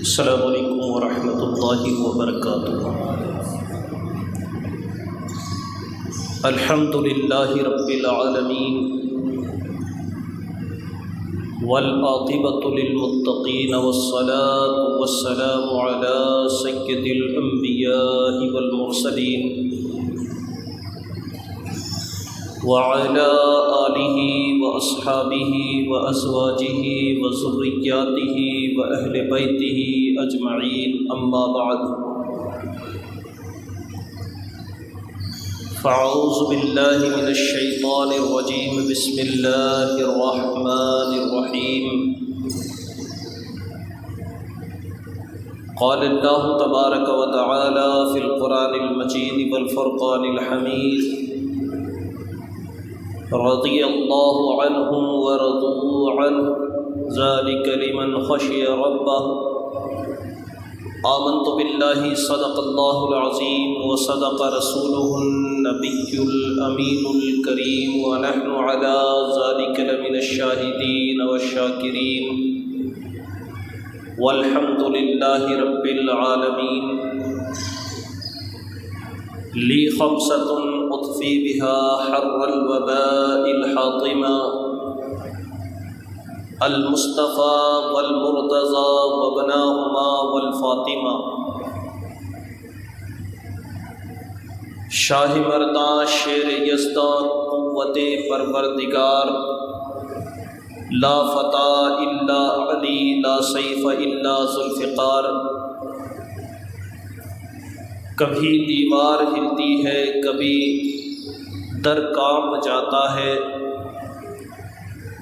السلام علیکم ورحمۃ اللہ وبرکاتہ۔ الحمد للہ رب العالمین والعاقبۃ للمتقین والصلاة والسلام علی سید الانبیاء والمرسلین وعلى آلہ واصحابہ وازواجہ وذریاتہ واہل بیتہ اجمعین، اما بعد فاعوذ باللہ من الشیطان الرجیم، بسم اللہ الرحمن الرحیم۔ قال اللہ تبارک وتعالی فی القرآن المجید والفرقان الحمید، رضی اللہ عنہم ورضوا عنہ ذلک لمن خشی ربہ۔ آمنت باللہ صدق اللہ العظیم وصدق رسولہ النبی الامین الکریم، ونحن علی ذلک لمن الشاہدین والشاکرین، والحمد للہ رب العالمین۔ لی خمسۃ اطفی بها حر الوباء الحاطمہ، المصطفى والمرتضى وابناهما والفاطمہ۔ شاہ مرداں شیر یزداں قوت پروردگار، لا فتح الا علی لا سیف الا ذوالفقار۔ کبھی دیوار ہلتی ہے، کبھی در کانپ جاتا ہے،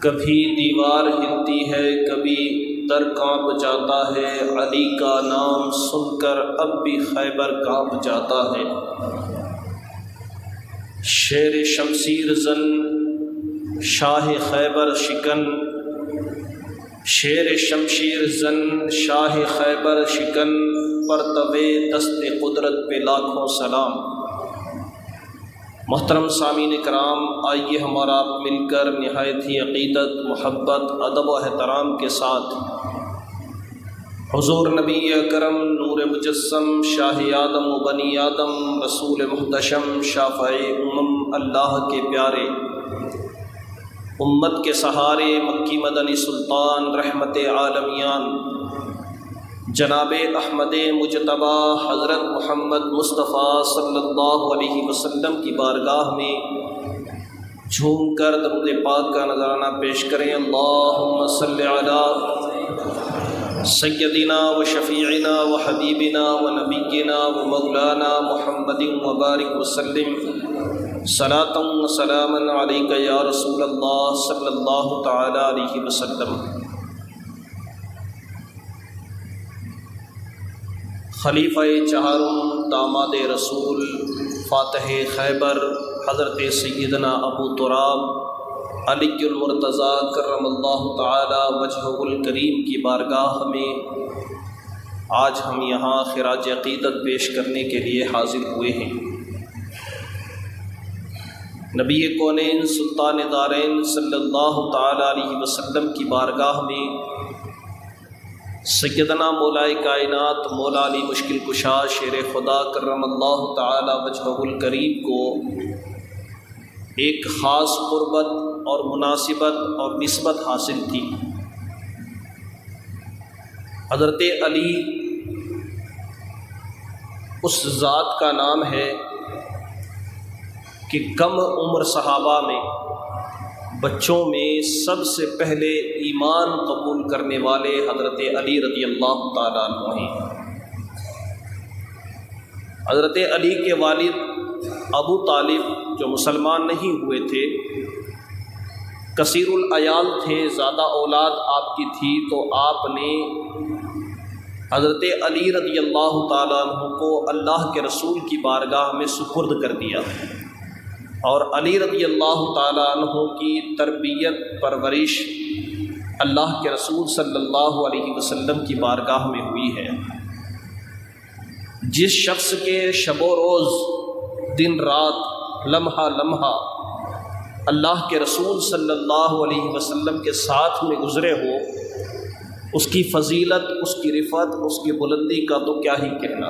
کبھی دیوار ہلتی ہے، کبھی در کانپ جاتا ہے، علی کا نام سن کر اب بھی خیبر کانپ جاتا ہے۔ شیر شمشیر زن شاہ خیبر شکن، شیر شمشیر زن شاہ خیبر شکن، پرتوے دست قدرت پہ لاکھوں سلام۔ محترم سامعین کرام، آئیے ہمارا آپ مل کر نہایت ہی عقیدت، محبت، ادب و احترام کے ساتھ حضور نبی اکرم نور مجسم شاہ آدم و بنی آدم رسول محتشم شافع امم اللہ کے پیارے، امت کے سہارے، مکی مدنی سلطان، رحمت عالمیان، جناب احمد مجتبی حضرت محمد مصطفیٰ صلی اللہ علیہ وسلم کی بارگاہ میں جھوم کر درود پاک کا نذرانہ پیش کریں۔ اللہم صلی علی سیدنا و شفیعنا و حبیبنا و نبینا و مولانا محمد وبارک وسلم، صلاۃ و سلاما علیک یا رسول اللہ صلی اللہ تعالی علیہ وسلم۔ خلیفہ چہارم داماد رسول فاتح خیبر حضرت سیدنا ابو تراب علی المرتضیٰ کرم اللہ تعالی وجہہ الکریم کی بارگاہ میں آج ہم یہاں خراج عقیدت پیش کرنے کے لیے حاضر ہوئے ہیں۔ نبی کونین سلطان دارین صلی اللہ تعالی علیہ وسلم کی بارگاہ میں سیدنا مولا کائنات مولا علی مشکل کشا شیر خدا کرم اللہ تعالی وجہہ الکریم کو ایک خاص قربت اور مناسبت اور نسبت حاصل تھی۔ حضرت علی اس ذات کا نام ہے کہ کم عمر صحابہ میں، بچوں میں سب سے پہلے ایمان قبول کرنے والے حضرت علی رضی اللہ تعالیٰ عنہ ہیں۔ حضرت علی کے والد ابو طالب جو مسلمان نہیں ہوئے تھے، کثیر العیال تھے، زیادہ اولاد آپ کی تھی، تو آپ نے حضرت علی رضی اللہ تعالیٰ عنہ کو اللہ کے رسول کی بارگاہ میں سپرد کر دیا، اور علی رضی اللہ تعالیٰ عنہ کی تربیت پرورش اللہ کے رسول صلی اللہ علیہ وسلم کی بارگاہ میں ہوئی ہے۔ جس شخص کے شب و روز، دن رات، لمحہ لمحہ اللہ کے رسول صلی اللہ علیہ وسلم کے ساتھ میں گزرے ہو، اس کی فضیلت، اس کی رفعت، اس کی بلندی کا تو کیا ہی کہنا۔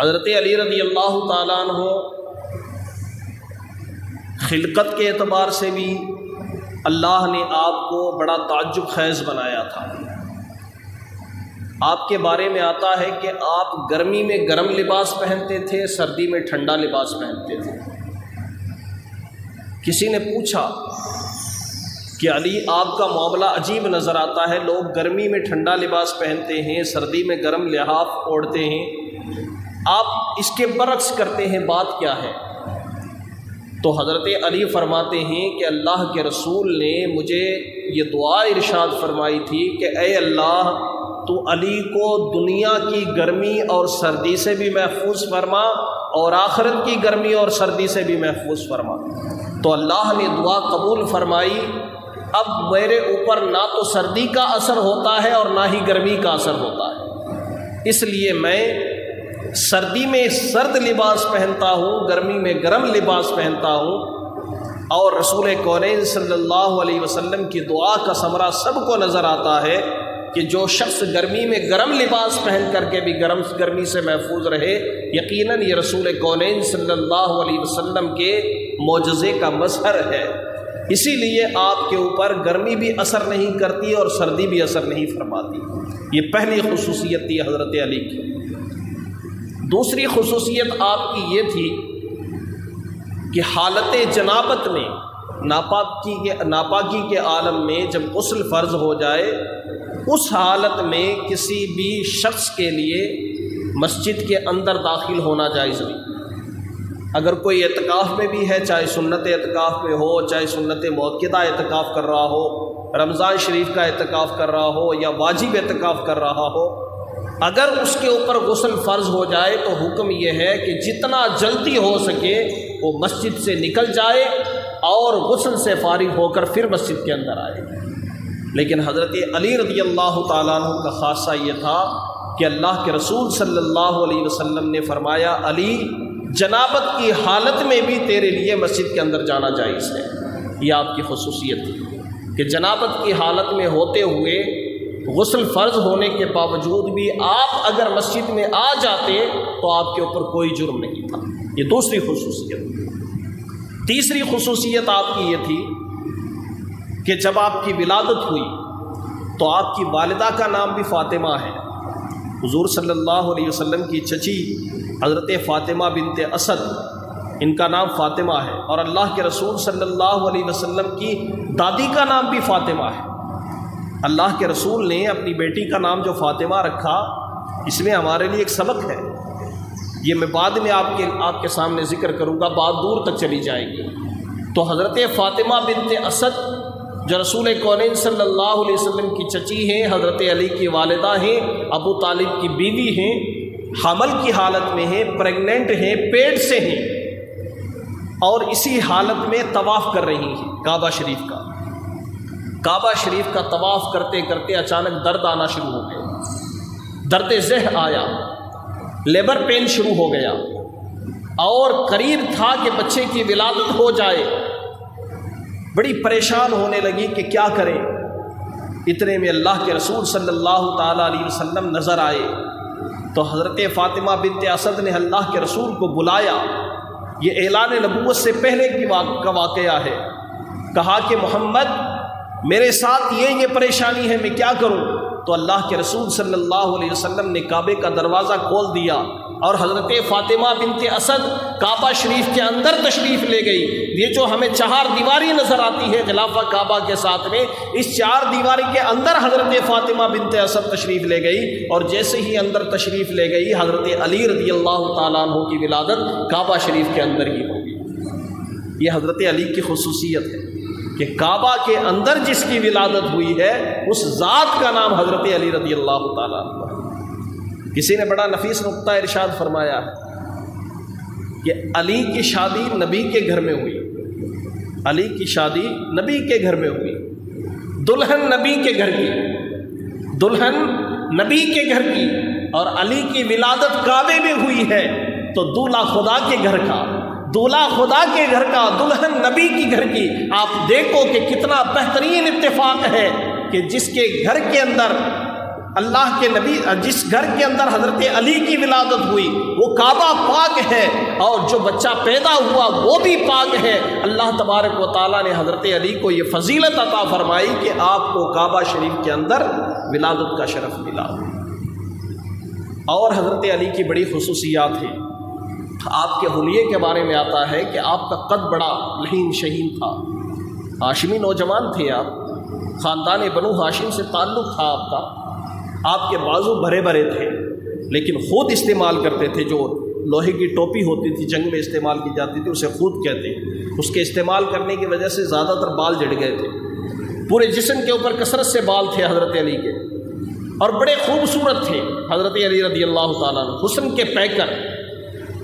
حضرت علی رضی اللہ تعالیٰ عنہ خلقت کے اعتبار سے بھی اللہ نے آپ کو بڑا تعجب خیز بنایا تھا۔ آپ کے بارے میں آتا ہے کہ آپ گرمی میں گرم لباس پہنتے تھے، سردی میں ٹھنڈا لباس پہنتے تھے۔ کسی نے پوچھا کہ علی آپ کا معاملہ عجیب نظر آتا ہے، لوگ گرمی میں ٹھنڈا لباس پہنتے ہیں، سردی میں گرم لحاف اوڑھتے ہیں، آپ اس کے برعکس کرتے ہیں، بات کیا ہے؟ تو حضرت علی فرماتے ہیں کہ اللہ کے رسول نے مجھے یہ دعا ارشاد فرمائی تھی کہ اے اللہ تو علی کو دنیا کی گرمی اور سردی سے بھی محفوظ فرما اور آخرت کی گرمی اور سردی سے بھی محفوظ فرما۔ تو اللہ نے دعا قبول فرمائی۔ اب میرے اوپر نہ تو سردی کا اثر ہوتا ہے اور نہ ہی گرمی کا اثر ہوتا ہے، اس لیے میں سردی میں سرد لباس پہنتا ہوں، گرمی میں گرم لباس پہنتا ہوں۔ اور رسول کونین صلی اللہ علیہ وسلم کی دعا کا ثمرہ سب کو نظر آتا ہے کہ جو شخص گرمی میں گرم لباس پہن کر کے بھی گرمی سے محفوظ رہے، یقیناً یہ رسول کونین صلی اللہ علیہ وسلم کے معجزے کا مظہر ہے۔ اسی لیے آپ کے اوپر گرمی بھی اثر نہیں کرتی اور سردی بھی اثر نہیں فرماتی۔ یہ پہلی خصوصیت تھی حضرت علی کی۔ دوسری خصوصیت آپ کی یہ تھی کہ حالت جنابت میں، ناپاکی کے عالم میں جب غسل فرض ہو جائے، اس حالت میں کسی بھی شخص کے لیے مسجد کے اندر داخل ہونا جائز نہیں۔ اگر کوئی اعتکاف میں بھی ہے، چاہے سنت اعتکاف میں ہو، چاہے سنت مؤکدہ اعتکاف کر رہا ہو، رمضان شریف کا اعتکاف کر رہا ہو یا واجب اعتکاف کر رہا ہو، اگر اس کے اوپر غسل فرض ہو جائے تو حکم یہ ہے کہ جتنا جلدی ہو سکے وہ مسجد سے نکل جائے اور غسل سے فارغ ہو کر پھر مسجد کے اندر آئے۔ لیکن حضرت علی رضی اللہ تعالیٰ عنہ کا خاصہ یہ تھا کہ اللہ کے رسول صلی اللہ علیہ وسلم نے فرمایا، علی جنابت کی حالت میں بھی تیرے لیے مسجد کے اندر جانا جائز ہے۔ یہ آپ کی خصوصیت تھی کہ جنابت کی حالت میں ہوتے ہوئے غسل فرض ہونے کے باوجود بھی آپ اگر مسجد میں آ جاتے تو آپ کے اوپر کوئی جرم نہیں تھا۔ یہ دوسری خصوصیت۔ تیسری خصوصیت آپ کی یہ تھی کہ جب آپ کی ولادت ہوئی تو آپ کی والدہ کا نام بھی فاطمہ ہے۔ حضور صلی اللہ علیہ وسلم کی چچی حضرت فاطمہ بنت اسد، ان کا نام فاطمہ ہے، اور اللہ کے رسول صلی اللہ علیہ وسلم کی دادی کا نام بھی فاطمہ ہے۔ اللہ کے رسول نے اپنی بیٹی کا نام جو فاطمہ رکھا، اس میں ہمارے لیے ایک سبق ہے، یہ میں بعد میں آپ کے سامنے ذکر کروں گا، بات دور تک چلی جائے گی۔ تو حضرت فاطمہ بنت اسد جو رسول کونین صلی اللہ علیہ وسلم کی چچی ہیں، حضرت علی کی والدہ ہیں، ابو طالب کی بیوی ہیں، حمل کی حالت میں ہیں، پریگننٹ ہیں، پیٹ سے ہیں، اور اسی حالت میں طواف کر رہی ہیں کعبہ شریف کا۔ کعبہ شریف کا طواف کرتے کرتے اچانک درد آنا شروع ہو گیا، درد ذہ آیا، لیبر پین شروع ہو گیا، اور قریب تھا کہ بچے کی ولادت ہو جائے۔ بڑی پریشان ہونے لگی کہ کیا کریں۔ اتنے میں اللہ کے رسول صلی اللہ تعالیٰ علیہ وسلم نظر آئے تو حضرت فاطمہ بنت اسد نے اللہ کے رسول کو بلایا۔ یہ اعلان نبوت سے پہلے کا واقعہ ہے۔ کہا کہ محمد، میرے ساتھ یہ پریشانی ہے، میں کیا کروں؟ تو اللہ کے رسول صلی اللہ علیہ وسلم نے کعبے کا دروازہ کھول دیا اور حضرت فاطمہ بنت اسد کعبہ شریف کے اندر تشریف لے گئی۔ یہ جو ہمیں چہار دیواری نظر آتی ہے غلاف کعبہ کے ساتھ میں، اس چار دیواری کے اندر حضرت فاطمہ بنت اسد تشریف لے گئی، اور جیسے ہی اندر تشریف لے گئی، حضرت علی رضی اللہ تعالیٰ عنہ کی ولادت کعبہ شریف کے اندر ہی ہوگی۔ یہ حضرت علی کی خصوصیت ہے کہ کعبہ کے اندر جس کی ولادت ہوئی ہے اس ذات کا نام حضرت علی رضی اللہ تعالیٰ عنہ۔ کسی نے بڑا نفیس نقطہ ارشاد فرمایا کہ علی کی شادی نبی کے گھر میں ہوئی، علی کی شادی نبی کے گھر میں ہوئی، دلہن نبی کے گھر کی، دلہن نبی کے گھر کی، اور علی کی ولادت کعبے میں ہوئی ہے، تو دولہا خدا کے گھر کا، دولہا خدا کے گھر کا، دلہن نبی کی گھر کی۔ آپ دیکھو کہ کتنا بہترین اتفاق ہے کہ جس کے گھر کے اندر اللہ کے نبی، جس گھر کے اندر حضرت علی کی ولادت ہوئی وہ کعبہ پاک ہے، اور جو بچہ پیدا ہوا وہ بھی پاک ہے۔ اللہ تبارک و تعالیٰ نے حضرت علی کو یہ فضیلت عطا فرمائی کہ آپ کو کعبہ شریف کے اندر ولادت کا شرف ملا۔ اور حضرت علی کی بڑی خصوصیات ہیں۔ آپ کے حلیے کے بارے میں آتا ہے کہ آپ کا قد بڑا لحیم شہین تھا، ہاشمی نوجوان تھے آپ، خاندان بنو ہاشم سے تعلق تھا آپ کا، آپ کے بازو بھرے بھرے تھے، لیکن خود استعمال کرتے تھے، جو لوہے کی ٹوپی ہوتی تھی جنگ میں استعمال کی جاتی تھی اسے خود کہتے ہیں، اس کے استعمال کرنے کی وجہ سے زیادہ تر بال جڑ گئے تھے، پورے جسم کے اوپر کثرت سے بال تھے حضرت علی کے، اور بڑے خوبصورت تھے حضرت علی رضی اللہ تعالیٰ عنہ، حسن کے پیکر۔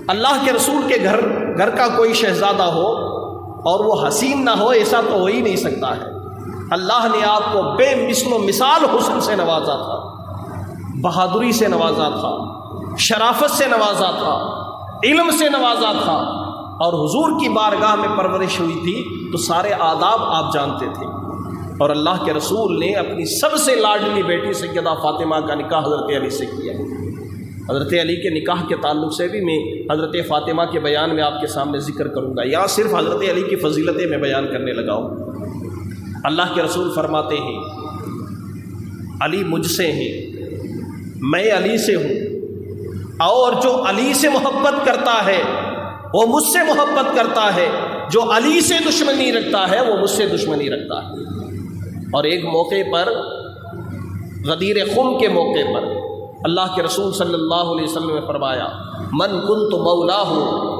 اللہ کے رسول کے گھر کا کوئی شہزادہ ہو اور وہ حسین نہ ہو، ایسا تو ہو ہی نہیں سکتا ہے۔ اللہ نے آپ کو بے مثل و مثال حسن سے نوازا تھا، بہادری سے نوازا تھا، شرافت سے نوازا تھا، علم سے نوازا تھا، اور حضور کی بارگاہ میں پرورش ہوئی تھی تو سارے آداب آپ جانتے تھے۔ اور اللہ کے رسول نے اپنی سب سے لاڈلی بیٹی سیدہ فاطمہ کا نکاح حضرت علی سے کیا۔ حضرت علی کے نکاح کے تعلق سے بھی میں حضرت فاطمہ کے بیان میں آپ کے سامنے ذکر کروں گا، یہاں صرف حضرت علی کی فضیلتیں میں بیان کرنے لگا ہوں۔ اللہ کے رسول فرماتے ہیں علی مجھ سے ہیں، میں علی سے ہوں، اور جو علی سے محبت کرتا ہے وہ مجھ سے محبت کرتا ہے، جو علی سے دشمنی رکھتا ہے وہ مجھ سے دشمنی رکھتا ہے۔ اور ایک موقع پر غدیر خم کے موقع پر اللہ کے رسول صلی اللہ علیہ وسلم نے فرمایا من کنت مولاہ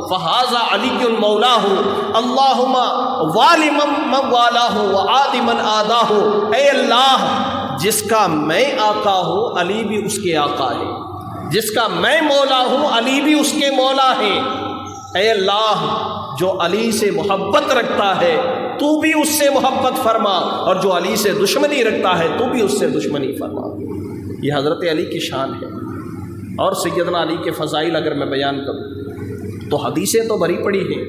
فہذا علی مولاہ اللہم والی من والاہ وعادی من آداہ۔ اے اللہ، جس کا میں آقا ہوں علی بھی اس کے آقا ہے، جس کا میں مولا ہوں علی بھی اس کے مولا ہے۔ اے اللہ، جو علی سے محبت رکھتا ہے تو بھی اس سے محبت فرما، اور جو علی سے دشمنی رکھتا ہے تو بھی اس سے دشمنی فرما۔ یہ حضرت علی کی شان ہے۔ اور سیدنا علی کے فضائل اگر میں بیان کروں تو حدیثیں تو بھری پڑی ہیں،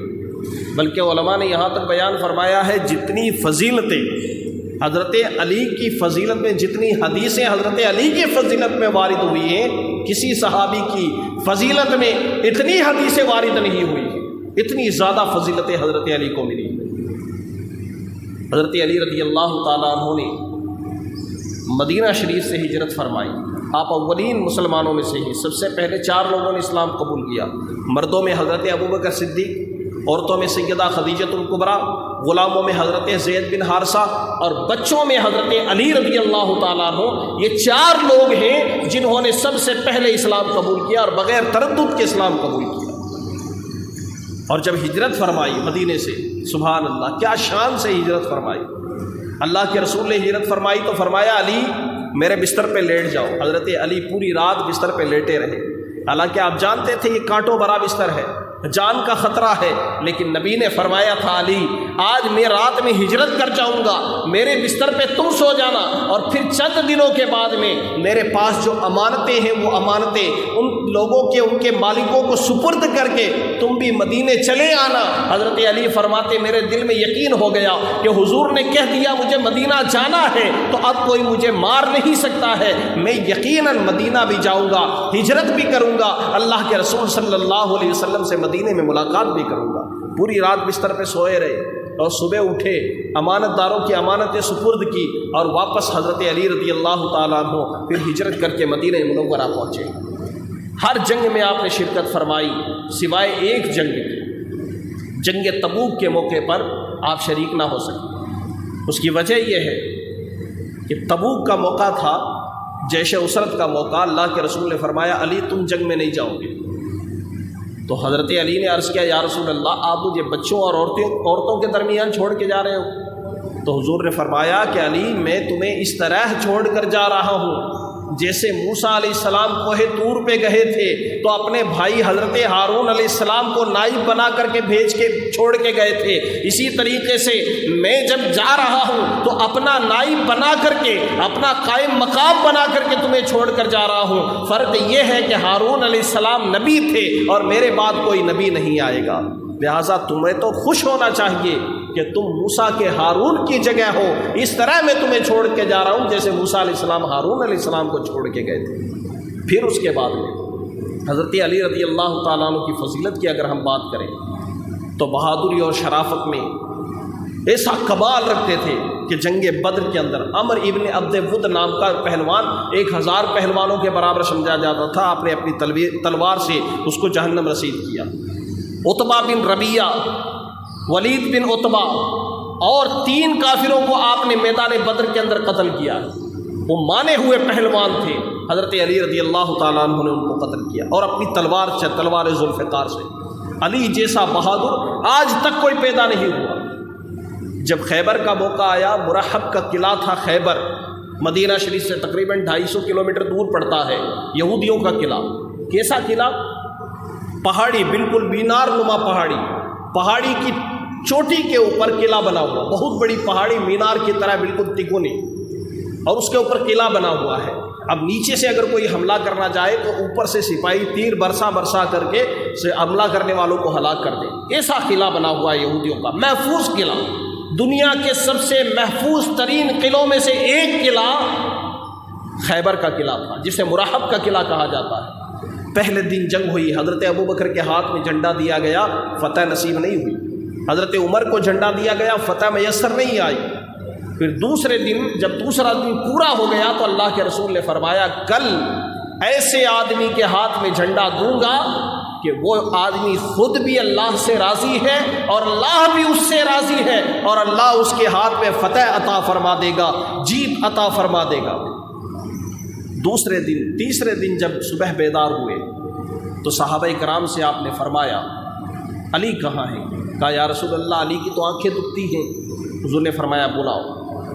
بلکہ علماء نے یہاں تک بیان فرمایا ہے جتنی فضیلتیں حضرت علی کی فضیلت میں، جتنی حدیثیں حضرت علی کی فضیلت میں وارد ہوئی ہیں، کسی صحابی کی فضیلت میں اتنی حدیثیں وارد نہیں ہوئی، اتنی زیادہ فضیلتیں حضرت علی کو ملی۔ حضرت علی رضی اللہ تعالیٰ عنہ نے مدینہ شریف سے ہجرت فرمائی۔ آپ اولین مسلمانوں میں سے ہی، سب سے پہلے 4 لوگوں نے اسلام قبول کیا۔ مردوں میں حضرت ابوبکر صدیق، عورتوں میں سیدہ خدیجۃ الکبریٰ، غلاموں میں حضرت زید بن حارثہ، اور بچوں میں حضرت علی رضی اللہ تعالیٰ عنہ۔ یہ 4 لوگ ہیں جنہوں نے سب سے پہلے اسلام قبول کیا اور بغیر تردد کے اسلام قبول کیا۔ اور جب ہجرت فرمائی مدینے سے، سبحان اللہ، کیا شان سے ہجرت فرمائی۔ اللہ کے رسول نے ہجرت فرمائی تو فرمایا علی میرے بستر پہ لیٹ جاؤ۔ حضرت علی پوری رات بستر پہ لیٹے رہے، حالانکہ آپ جانتے تھے یہ کانٹوں بھرا بستر ہے، جان کا خطرہ ہے، لیکن نبی نے فرمایا تھا علی آج میں رات میں ہجرت کر جاؤں گا، میرے بستر پہ تم سو جانا، اور پھر چند دنوں کے بعد میں میرے پاس جو امانتیں ہیں وہ امانتیں ان لوگوں کے، ان کے مالکوں کو سپرد کر کے تم بھی مدینے چلے آنا۔ حضرت علی فرماتے میرے دل میں یقین ہو گیا کہ حضور نے کہہ دیا مجھے مدینہ جانا ہے تو اب کوئی مجھے مار نہیں سکتا ہے، میں یقیناً مدینہ بھی جاؤں گا، ہجرت بھی کروں گا، اللہ کے رسول صلی اللہ علیہ وسلم سے مدینے میں ملاقات بھی کروں گا۔ پوری رات بستر پہ سوئے رہے اور صبح اٹھے، امانت داروں کی امانتیں سپرد کی، اور واپس حضرت علی رضی اللہ تعالیٰ عنہ پھر ہجرت کر کے مدینہ منورہ پہنچے۔ ہر جنگ میں آپ نے شرکت فرمائی سوائے ایک جنگ کی، جنگ تبوک کے موقع پر آپ شریک نہ ہو سکے۔ اس کی وجہ یہ ہے کہ تبوک کا موقع تھا، جیش اسرت کا موقع، اللہ کے رسول نے فرمایا علی تم جنگ میں نہیں جاؤ گے۔ تو حضرت علی نے عرض کیا یا رسول اللہ آپ مجھے بچوں اور عورتوں کے درمیان چھوڑ کے جا رہے ہو؟ تو حضور نے فرمایا کہ علی میں تمہیں اس طرح چھوڑ کر جا رہا ہوں جیسے موسیٰ علیہ السلام کوہ طور پہ گئے تھے تو اپنے بھائی حضرت ہارون علیہ السلام کو نائب بنا کر کے بھیج کے چھوڑ کے گئے تھے، اسی طریقے سے میں جب جا رہا ہوں تو اپنا نائب بنا کر کے، اپنا قائم مقام بنا کر کے تمہیں چھوڑ کر جا رہا ہوں۔ فرق یہ ہے کہ ہارون علیہ السلام نبی تھے اور میرے بعد کوئی نبی نہیں آئے گا، لہٰذا تمہیں تو خوش ہونا چاہیے کہ تم موسیٰ کے ہارون کی جگہ ہو، اس طرح میں تمہیں چھوڑ کے جا رہا ہوں جیسے موسیٰ علیہ السلام ہارون علیہ السلام کو چھوڑ کے گئے تھے۔ پھر اس کے بعد میں حضرت علی رضی اللہ تعالیٰ عنہ کی فضیلت کی اگر ہم بات کریں تو بہادری اور شرافت میں ایسا کمال رکھتے تھے کہ جنگ بدر کے اندر عمر ابن عبد ود نام کا پہلوان 1000 پہلوانوں کے برابر سمجھا جاتا تھا، آپ نے اپنی تلوار سے اس کو جہنم رسید کیا۔ عتبہ بن ربیعہ، ولید بن عتبہ اور 3 کافروں کو آپ نے میدان بدر کے اندر قتل کیا۔ وہ مانے ہوئے پہلوان تھے، حضرت علی رضی اللہ تعالیٰ عنہ نے ان کو قتل کیا اور اپنی تلوار سے، تلوار ذوالفقار سے۔ علی جیسا بہادر آج تک کوئی پیدا نہیں ہوا۔ جب خیبر کا موقع آیا، مرحب کا قلعہ تھا خیبر، مدینہ شریف سے تقریباً 250 کلومیٹر دور پڑتا ہے، یہودیوں کا قلعہ۔ کیسا قلعہ؟ پہاڑی، بالکل مینار نما پہاڑی، پہاڑی کی چوٹی کے اوپر قلعہ بنا ہوا، بہت بڑی پہاڑی مینار کی طرح بالکل تکونی، اور اس کے اوپر قلعہ بنا ہوا ہے۔ اب نیچے سے اگر کوئی حملہ کرنا چاہے تو اوپر سے سپاہی تیر برسا کر کے حملہ کرنے والوں کو ہلاک کر دیں۔ ایسا قلعہ بنا ہوا ہے یہودیوں کا، محفوظ قلعہ، دنیا کے سب سے محفوظ ترین قلعوں میں سے ایک قلعہ خیبر کا قلعہ تھا، جسے مرحب کا قلعہ کہا جاتا ہے۔ پہلے دن جنگ ہوئی، حضرت ابوبکر کے ہاتھ میں جھنڈا دیا گیا، فتح نصیب نہیں ہوئی۔ حضرت عمر کو جھنڈا دیا گیا، فتح میسر نہیں آئی۔ پھر دوسرے دن جب دوسرا دن پورا ہو گیا تو اللہ کے رسول نے فرمایا کل ایسے آدمی کے ہاتھ میں جھنڈا دوں گا کہ وہ آدمی خود بھی اللہ سے راضی ہے اور اللہ بھی اس سے راضی ہے، اور اللہ اس کے ہاتھ میں فتح عطا فرما دے گا، جیت عطا فرما دے گا۔ دوسرے دن، تیسرے دن جب صبح بیدار ہوئے تو صحابہ کرام سے آپ نے فرمایا علی کہاں ہے؟ کہا یا رسول اللہ علی کی تو آنکھیں دکھتی ہیں۔ حضور نے فرمایا بلاؤ۔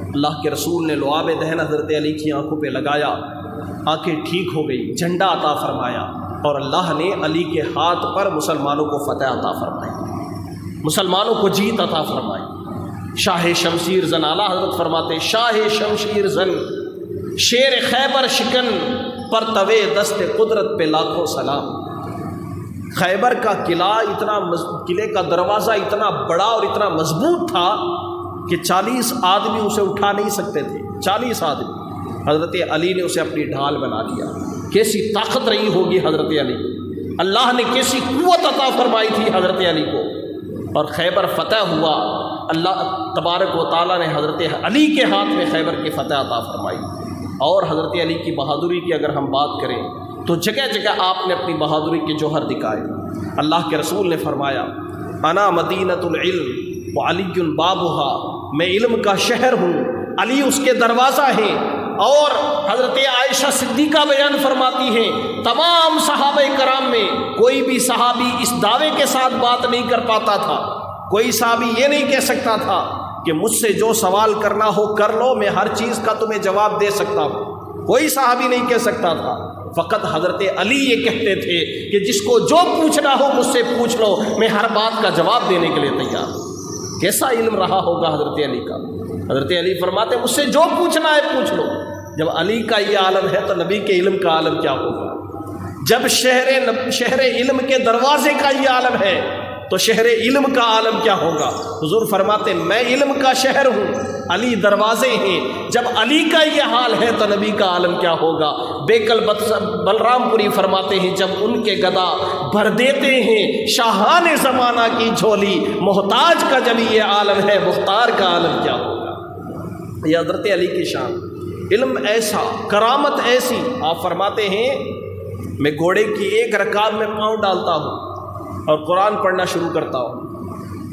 اللہ کے رسول نے لعاب دہن حضرت علی کی آنکھوں پہ لگایا، آنکھیں ٹھیک ہو گئی، جھنڈا عطا فرمایا، اور اللہ نے علی کے ہاتھ پر مسلمانوں کو فتح عطا فرمائی، مسلمانوں کو جیت عطا فرمائی۔ شاہ شمشیر زن، اعلیٰ حضرت فرماتے شاہ شمشیر زن، شیر خیبر شکن، پر توے دست قدرت پہ لاکھوں سلام۔ خیبر کا قلعہ قلعے کا دروازہ اتنا بڑا اور اتنا مضبوط تھا کہ 40 آدمی اسے اٹھا نہیں سکتے تھے، 40 آدمی۔ حضرت علی نے اسے اپنی ڈھال بنا لیا۔ کیسی طاقت رہی ہوگی حضرت علی، اللہ نے کیسی قوت عطا فرمائی تھی حضرت علی کو، اور خیبر فتح ہوا۔ اللہ تبارک و تعالیٰ نے حضرت علی کے ہاتھ میں خیبر کی فتح عطا فرمائی۔ اور حضرت علی کی بہادری کی اگر ہم بات کریں تو جگہ جگہ آپ نے اپنی بہادری کے جوہر دکھائے۔ اللہ کے رسول نے فرمایا انا مدینۃ العلم وعلی بابها، میں علم کا شہر ہوں، علی اس کے دروازہ ہیں۔ اور حضرت عائشہ صدیقہ بیان فرماتی ہیں تمام صحابہ کرام میں کوئی بھی صحابی اس دعوے کے ساتھ بات نہیں کر پاتا تھا، کوئی صحابی یہ نہیں کہہ سکتا تھا کہ مجھ سے جو سوال کرنا ہو کر لو، میں ہر چیز کا تمہیں جواب دے سکتا ہوں، کوئی صحابی نہیں کہہ سکتا تھا۔ فقط حضرت علی یہ کہتے تھے کہ جس کو جو پوچھنا ہو مجھ سے پوچھ لو، میں ہر بات کا جواب دینے کے لیے تیار ہوں۔ کیسا علم رہا ہوگا حضرت علی کا؟ حضرت علی فرماتے مجھ سے جو پوچھنا ہے پوچھ لو۔ جب علی کا یہ عالم ہے تو نبی کے علم کا عالم کیا ہوگا؟ جب شہر علم کے دروازے کا یہ عالم ہے تو شہر علم کا عالم کیا ہوگا؟ حضور فرماتے میں علم کا شہر ہوں، علی دروازے ہیں۔ جب علی کا یہ حال ہے تو نبی کا عالم کیا ہوگا؟ بیکل بلرام پوری فرماتے ہیں جب ان کے گدا بھر دیتے ہیں شاہان زمانہ کی جھولی، محتاج کا جب یہ عالم ہے مختار کا عالم کیا ہوگا؟ یہ حضرت علی کی شان، علم ایسا، کرامت ایسی۔ آپ فرماتے ہیں میں گھوڑے کی ایک رکاب میں پاؤں ڈالتا ہوں اور قرآن پڑھنا شروع کرتا ہوں،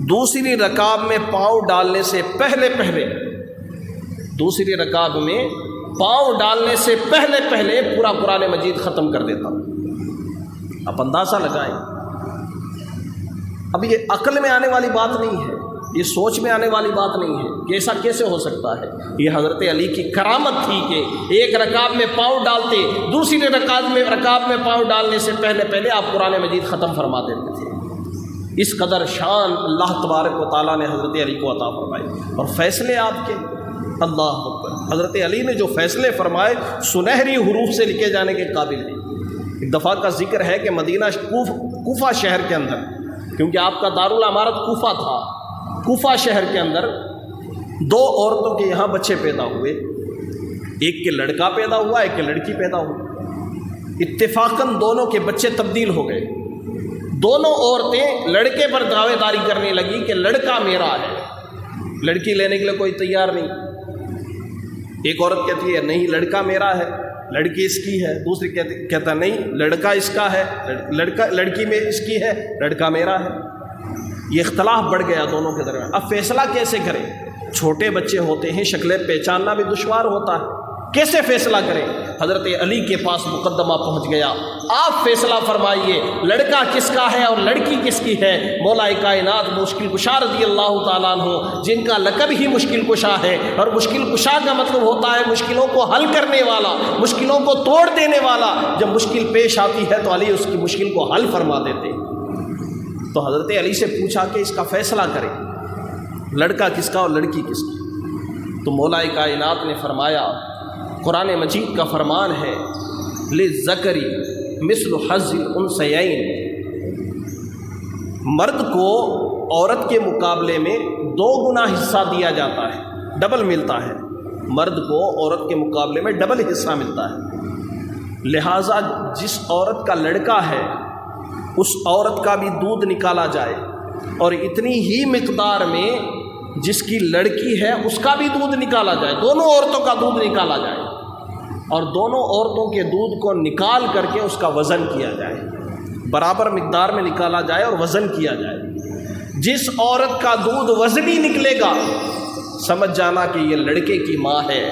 دوسری رکاب میں پاؤں ڈالنے سے پہلے پورا قرآن مجید ختم کر دیتا ہوں۔ آپ اندازہ لگائیں، اب یہ عقل میں آنے والی بات نہیں ہے، یہ سوچ میں آنے والی بات نہیں ہے کہ ایسا کیسے ہو سکتا ہے۔ یہ حضرت علی کی کرامت تھی کہ ایک رکعت میں پاؤں ڈالتے، دوسری رکعت میں پاؤں ڈالنے سے پہلے آپ قرآن مجید ختم فرما دیتے تھے۔ اس قدر شان اللہ تبارک و تعالیٰ نے حضرت علی کو عطا فرمائی، اور فیصلے آپ کے اللہ اکبر۔ حضرت علی نے جو فیصلے فرمائے سنہری حروف سے لکھے جانے کے قابل ہیں۔ ایک دفعہ کا ذکر ہے کہ مدینہ کوفہ شہر کے اندر، کیونکہ آپ کا دارالامارت کوفہ تھا، کوفہ شہر کے اندر دو عورتوں کے یہاں بچے پیدا ہوئے، ایک کے لڑکا پیدا ہوا، ایک کے لڑکی پیدا ہوئی۔ اتفاقاً دونوں کے بچے تبدیل ہو گئے۔ دونوں عورتیں لڑکے پر دعوے داری کرنے لگی کہ لڑکا میرا ہے، لڑکی لینے کے لیے کوئی تیار نہیں۔ ایک عورت کہتی ہے نہیں لڑکا میرا ہے، لڑکی اس کی ہے۔ دوسری کہتا نہیں لڑکا اس کا ہے، لڑکی میں اس کی ہے، لڑکا میرا ہے۔ یہ اختلاف بڑھ گیا دونوں کے درمیان۔ اب فیصلہ کیسے کریں؟ چھوٹے بچے ہوتے ہیں، شکلیں پہچاننا بھی دشوار ہوتا ہے، کیسے فیصلہ کریں؟ حضرت علی کے پاس مقدمہ پہنچ گیا، آپ فیصلہ فرمائیے لڑکا کس کا ہے اور لڑکی کس کی ہے؟ مولا کائنات مشکل کشا رضی اللہ تعالیٰ عنہ، جن کا لقب ہی مشکل کشا ہے، اور مشکل کشا کا مطلب ہوتا ہے مشکلوں کو حل کرنے والا، مشکلوں کو توڑ دینے والا۔ جب مشکل پیش آتی ہے تو علی اس کی مشکل کو حل فرما دیتے۔ تو حضرت علی سے پوچھا کہ اس کا فیصلہ کریں، لڑکا کس کا اور لڑکی کس کی؟ تو مولا کائنات نے فرمایا، قرآن مجید کا فرمان ہے للذکر مثل حظ الانثیین، مرد کو عورت کے مقابلے میں 2 گنا حصہ دیا جاتا ہے، ڈبل ملتا ہے، مرد کو عورت کے مقابلے میں ڈبل حصہ ملتا ہے۔ لہٰذا جس عورت کا لڑکا ہے اس عورت کا بھی دودھ نکالا جائے، اور اتنی ہی مقدار میں جس کی لڑکی ہے اس کا بھی دودھ نکالا جائے، دونوں عورتوں کا دودھ نکالا جائے، اور دونوں عورتوں کے دودھ کو نکال کر کے اس کا وزن کیا جائے، برابر مقدار میں نکالا جائے اور وزن کیا جائے۔ جس عورت کا دودھ وزنی نکلے گا سمجھ جانا کہ یہ لڑکے کی ماں ہے،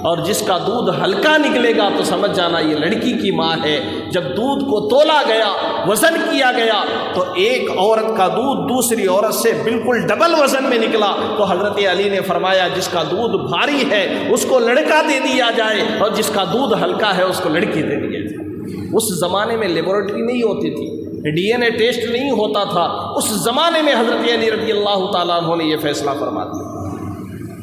اور جس کا دودھ ہلکا نکلے گا تو سمجھ جانا یہ لڑکی کی ماں ہے۔ جب دودھ کو تولا گیا، وزن کیا گیا، تو ایک عورت کا دودھ دوسری عورت سے بالکل ڈبل وزن میں نکلا، تو حضرت علی نے فرمایا جس کا دودھ بھاری ہے اس کو لڑکا دے دیا جائے، اور جس کا دودھ ہلکا ہے اس کو لڑکی دے دیا جائے۔ اس زمانے میں لیبورٹری نہیں ہوتی تھی، ڈی این اے ٹیسٹ نہیں ہوتا تھا، اس زمانے میں حضرت علی رضی اللہ تعالیٰ عنہ نے یہ فیصلہ فرما دیا۔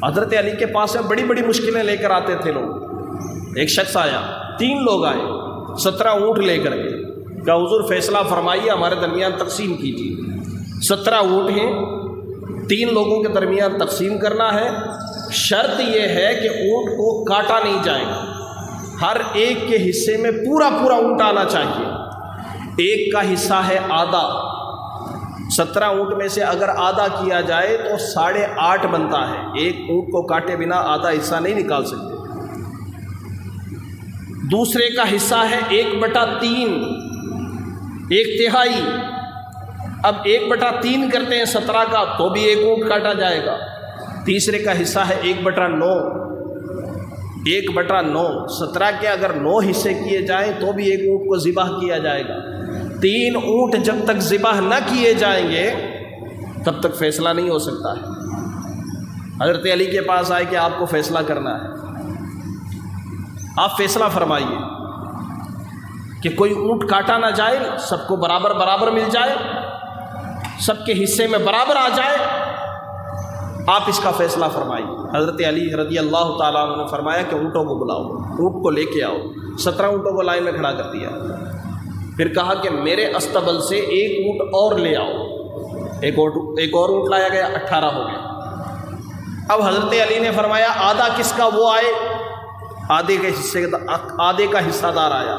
حضرت علی کے پاس میں بڑی بڑی مشکلیں لے کر آتے تھے لوگ۔ ایک شخص آیا، 3 لوگ آئے 17 اونٹ لے کر کے، کہا حضور فیصلہ فرمائیے ہمارے درمیان تقسیم کیجیے۔ 17 اونٹ ہیں، 3 لوگوں کے درمیان تقسیم کرنا ہے، شرط یہ ہے کہ اونٹ کو کاٹا نہیں جائے گا، ہر ایک کے حصے میں پورا پورا اونٹ آنا چاہیے۔ ایک کا حصہ ہے آدھا، 17 اونٹ میں سے اگر آدھا کیا جائے تو 8.5 بنتا ہے، ایک اونٹ کو کاٹے بنا آدھا حصہ نہیں نکال سکتے۔ دوسرے کا حصہ ہے 1/3، 1/3۔ اب 1/3 کرتے ہیں 17 کا تو بھی ایک اونٹ کاٹا جائے گا۔ تیسرے کا حصہ ہے 1/9، 1/9، 17 کے اگر 9 حصے کیے جائیں تو بھی ایک اونٹ کو ذبح کیا جائے گا۔ 3 اونٹ جب تک ذبح نہ کیے جائیں گے تب تک فیصلہ نہیں ہو سکتا ہے۔ حضرت علی کے پاس آئے کہ آپ کو فیصلہ کرنا ہے، آپ فیصلہ فرمائیے کہ کوئی اونٹ کاٹا نہ جائے، سب کو برابر برابر مل جائے، سب کے حصے میں برابر آ جائے، آپ اس کا فیصلہ فرمائیے۔ حضرت علی رضی اللہ تعالیٰ عنہ نے فرمایا کہ اونٹوں کو بلاؤ، اونٹ کو لے کے آؤ۔ 17 اونٹوں کو لائن میں کھڑا کر دیا، پھر کہا کہ میرے استبل سے 1 اونٹ اور لے آؤ۔ ایک اور اونٹ لایا گیا، 18 ہو گیا۔ اب حضرت علی نے فرمایا آدھا کس کا؟ وہ آئے، آدھے کا حصہ دار آیا،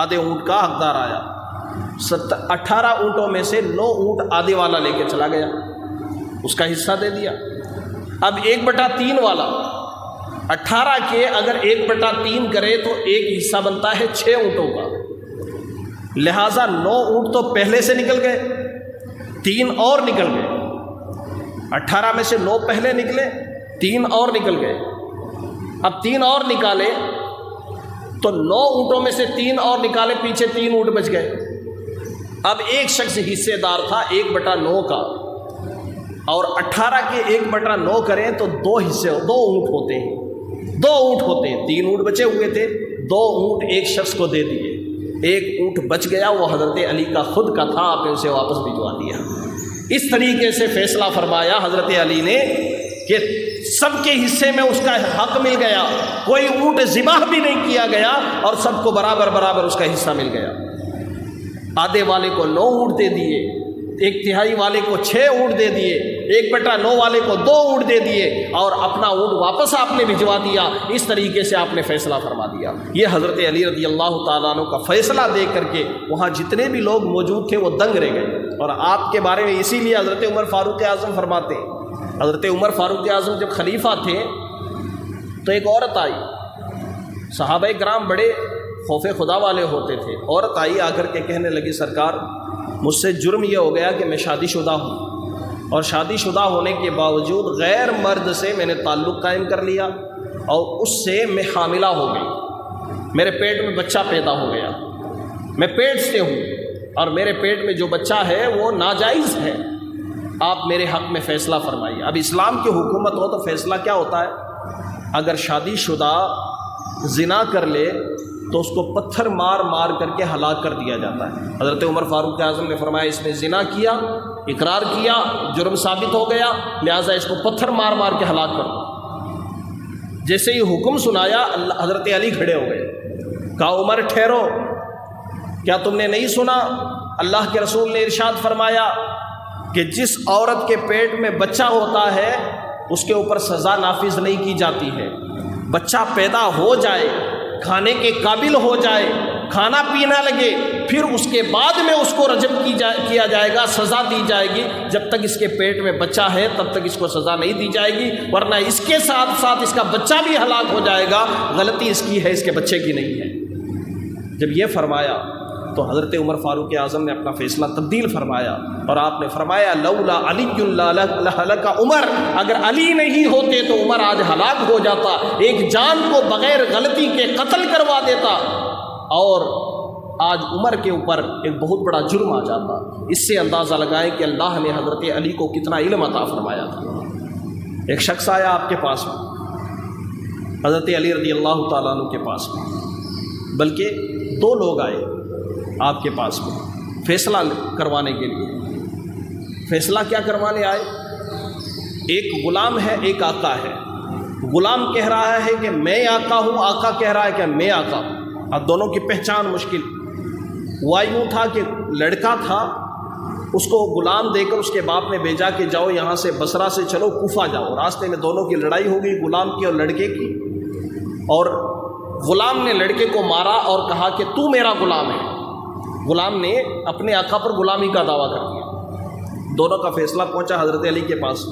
آدھے اونٹ کا حقدار آیا۔ 18 اونٹوں میں سے 9 اونٹ آدھے والا لے کے چلا گیا، اس کا حصہ دے دیا۔ اب 1/3 والا 18 کے اگر 1/3 کرے تو ایک حصہ بنتا ہے 6 اونٹوں کا، لہٰذا 9 اونٹ تو پہلے سے نکل گئے، 3 اور نکل گئے۔ 18 میں سے 9 پہلے نکلے، 3 اور نکل گئے۔ اب 3 اور نکالے تو 9 اونٹوں میں سے 3 اور نکالے، پیچھے 3 اونٹ بچ گئے۔ اب ایک شخص حصے دار تھا 1/9 کا، اور 18 کے 1/9 کریں تو 2 اونٹ ہوتے ہیں، 2 اونٹ ہوتے ہیں، 3 اونٹ بچے ہوئے تھے، 2 اونٹ ایک شخص کو دے دیے، 1 اونٹ بچ گیا، وہ حضرت علی کا خود کا تھا، آپ نے اسے واپس بھجوا دیا۔ اس طریقے سے فیصلہ فرمایا حضرت علی نے کہ سب کے حصے میں اس کا حق مل گیا، کوئی اونٹ ذبح بھی نہیں کیا گیا، اور سب کو برابر برابر اس کا حصہ مل گیا۔ آدھے والے کو 9 اونٹ دے دیے، 1/3 والے کو 6 اونٹ دے دیے، 1/9 والے کو 2 اونٹ دے دیے اور اپنا اونٹ واپس آپ نے بھجوا دیا. اس طریقے سے آپ نے فیصلہ فرما دیا. یہ حضرت علی رضی اللہ تعالیٰ عنہ کا فیصلہ دیکھ کر کے وہاں جتنے بھی لوگ موجود تھے وہ دنگ رہ گئے. اور آپ کے بارے میں اسی لیے حضرت عمر فاروق اعظم فرماتے ہیں, حضرت عمر فاروق اعظم جب خلیفہ تھے تو ایک عورت آئی. صحابہ کرام بڑے خوف خدا والے ہوتے تھے. عورت آئی, آ کر کے کہنے لگی سرکار مجھ سے جرم یہ ہو گیا کہ میں شادی شدہ ہوں اور شادی شدہ ہونے کے باوجود غیر مرد سے میں نے تعلق قائم کر لیا اور اس سے میں حاملہ ہو گئی. میرے پیٹ میں بچہ پیدا ہو گیا, میں پیٹ سے ہوں اور میرے پیٹ میں جو بچہ ہے وہ ناجائز ہے. آپ میرے حق میں فیصلہ فرمائیے. اب اسلام کی حکومت ہو تو فیصلہ کیا ہوتا ہے؟ اگر شادی شدہ زنا کر لے تو اس کو پتھر مار مار کر کے ہلاک کر دیا جاتا ہے. حضرت عمر فاروق اعظم نے فرمایا اس نے زنا کیا, اقرار کیا, جرم ثابت ہو گیا, لہٰذا اس کو پتھر مار مار کے ہلاک کر دو. جیسے یہ حکم سنایا حضرت علی کھڑے ہو گئے, کہا عمر ٹھہرو, کیا تم نے نہیں سنا اللہ کے رسول نے ارشاد فرمایا کہ جس عورت کے پیٹ میں بچہ ہوتا ہے اس کے اوپر سزا نافذ نہیں کی جاتی ہے. بچہ پیدا ہو جائے, کھانے کے قابل ہو جائے, کھانا پینا لگے, پھر اس کے بعد میں اس کو رجم کیا جائے گا, سزا دی جائے گی. جب تک اس کے پیٹ میں بچہ ہے تب تک اس کو سزا نہیں دی جائے گی, ورنہ اس کے ساتھ ساتھ اس کا بچہ بھی ہلاک ہو جائے گا. غلطی اس کی ہے, اس کے بچے کی نہیں ہے. جب یہ فرمایا تو حضرت عمر فاروق اعظم نے اپنا فیصلہ تبدیل فرمایا اور آپ نے فرمایا لولا علی لہلک عمر, اگر علی نہیں ہوتے تو عمر آج ہلاک ہو جاتا, ایک جان کو بغیر غلطی کے قتل کروا دیتا اور آج عمر کے اوپر ایک بہت بڑا جرم آ جاتا. اس سے اندازہ لگائیں کہ اللہ نے حضرت علی کو کتنا علم عطا فرمایا تھا. ایک شخص آیا آپ کے پاس میں, حضرت علی رضی اللہ تعالیٰ عنہ کے پاس میں, بلکہ 2 لوگ آئے آپ کے پاس میں فیصلہ کروانے کے لیے. فیصلہ کیا کروانے آئے؟ ایک غلام ہے, ایک آقا ہے. غلام کہہ رہا ہے کہ میں آقا ہوں, آقا کہہ رہا ہے کہ میں آقا ہوں. اب دونوں کی پہچان مشکل. ہوا یوں تھا کہ لڑکا تھا, اس کو غلام دے کر اس کے باپ نے بھیجا کہ جاؤ یہاں سے بصرہ سے چلو کوفہ جاؤ. راستے میں دونوں کی لڑائی ہو گئی, غلام کی اور لڑکے کی, اور غلام نے لڑکے کو مارا اور کہا کہ تو میرا غلام ہے. غلام نے اپنے آقا پر غلامی کا دعویٰ کر دیا. دونوں کا فیصلہ پہنچا حضرت علی کے پاس.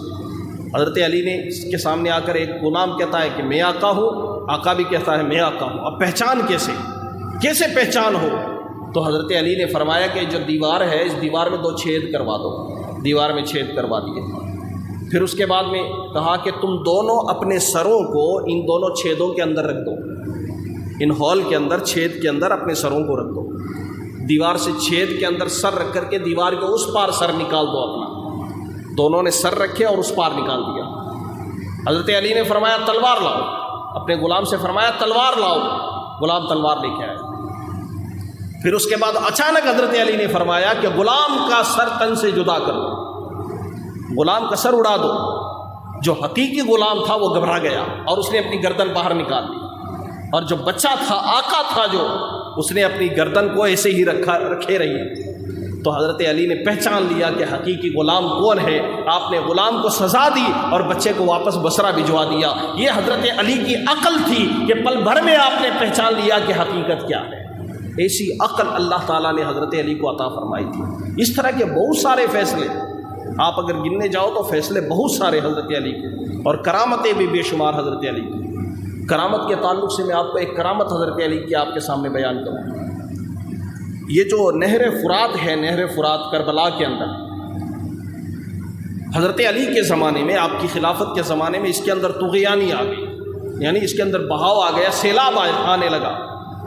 حضرت علی نے اس کے سامنے آ کر, ایک غلام کہتا ہے کہ میں آقا ہوں, آقا بھی کہتا ہے میں آقا ہوں. اب پہچان کیسے پہچان ہو؟ تو حضرت علی نے فرمایا کہ جو دیوار ہے اس دیوار میں 2 چھید کروا دو. دیوار میں چھید کروا دیے. پھر اس کے بعد میں کہا کہ تم دونوں اپنے سروں کو ان دونوں چھیدوں کے اندر رکھ دو, ان ہال کے اندر چھید کے اندر اپنے سروں کو رکھ دو. دیوار سے چھید کے اندر سر رکھ کر کے دیوار کے اس پار سر نکال دو اپنا. دونوں نے سر رکھے اور اس پار نکال دیا. حضرت علی نے فرمایا تلوار لاؤ. اپنے غلام سے فرمایا تلوار لاؤ. غلام تلوار لے کے آیا. پھر اس کے بعد اچانک حضرت علی نے فرمایا کہ غلام کا سر تن سے جدا کر دو, غلام کا سر اڑا دو. جو حقیقی غلام تھا وہ گھبرا گیا اور اس نے اپنی گردن باہر نکال دی, اور جو بچہ تھا, آقا تھا جو, اس نے اپنی گردن کو ایسے ہی رکھے رہی. تو حضرت علی نے پہچان لیا کہ حقیقی غلام کون ہے. آپ نے غلام کو سزا دی اور بچے کو واپس بصرہ بھجوا دیا. یہ حضرت علی کی عقل تھی کہ پل بھر میں آپ نے پہچان لیا کہ حقیقت کیا ہے. ایسی عقل اللہ تعالیٰ نے حضرت علی کو عطا فرمائی تھی. اس طرح کے بہت سارے فیصلے آپ اگر گننے جاؤ تو فیصلے بہت سارے حضرت علی کے, اور کرامتیں بھی بے شمار حضرت علی کی. کرامت کے تعلق سے میں آپ کو ایک کرامت حضرت علی کی آپ کے سامنے بیان کروں. یہ جو نہر فرات ہے, نہر فرات کربلا کے اندر, حضرت علی کے زمانے میں, آپ کی خلافت کے زمانے میں اس کے اندر طغیانی آ گئی, یعنی اس کے اندر بہاؤ آ گیا, سیلاب آنے لگا.